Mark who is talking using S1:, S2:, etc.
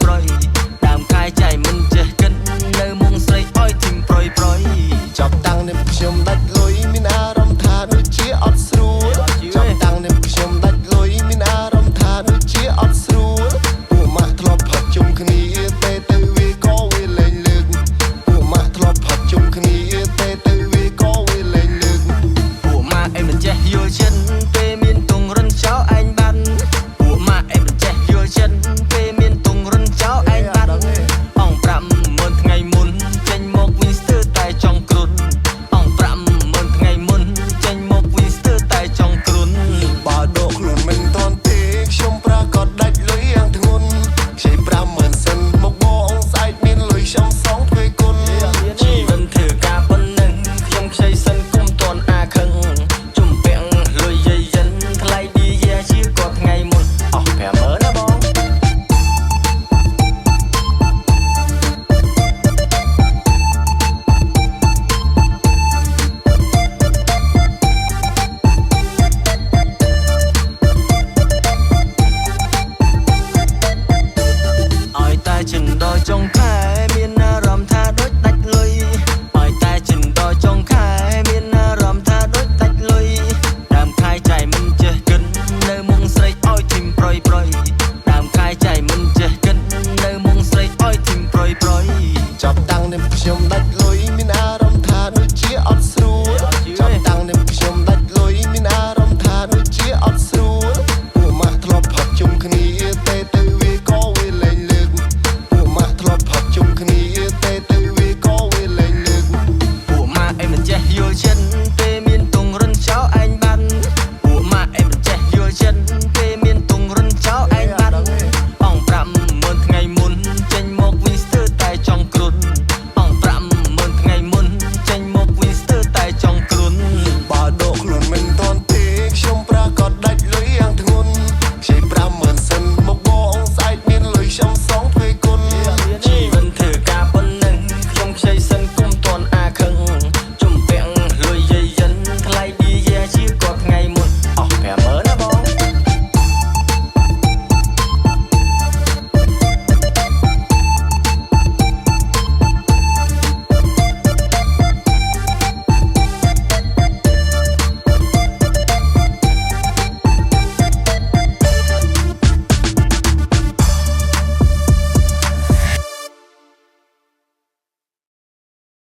S1: ប្រុយដើមខាយចៃមិនចេះគិននៅមុងស្រីអើយធីមប្រុយ
S2: ចាប់តាំងនេះខ្ញុំដាច់លុយមានអារម្មណ៍ថាដូចជាអត់ស្រួលចាប់តាំងនេះខ្ញុំដាច់លុយមានអារម្មណ៍ថាដូចជាអត់ស្រួលពួកម៉ាក់ធ្លាប់ផឹកជុំគ្នាតែទៅវាក៏វាលែងលើកពួកម៉ាក់ធ្លាប់ផឹកជុំគ្នាតែទៅវាក៏វាលែងលើក
S1: ពួកម៉ាក់អេមិនចេះយល់ចិត្តពេលមានទងរិនចោលឯងបានពួកម៉ាក់អេមិនចេះយល់ចិត្តពេលមានទងរិនចោលឯងបានអង50000ថ្ងៃមុនចេញមកវិញស្ទើរតែចង់គ្រុនអង50000ថ្ងៃមុនចេញមកវិញស្ទើរតែចង់គ្រុន
S2: បើដកខ្លួនមិនទាន់ទេខ្ញុំប្រកាសដាច់លុយយ៉ាងធ្ងន់ខ្ចី50000សិនមកបងស្អែកមានលុយខ្ញុំសងទ្វេគុណ
S1: ជីវិតធ្វើការប៉ុណ្ណឹងខ្ញុំខ្ចីសិនគុំតន់អាខឹងជំពាក់លុយយាយយិនថ្លៃឌីយ៉ាជាគាត់ថ្ងៃមុនអស់50000ណាបងឲ្យតែចិនដល់ចុង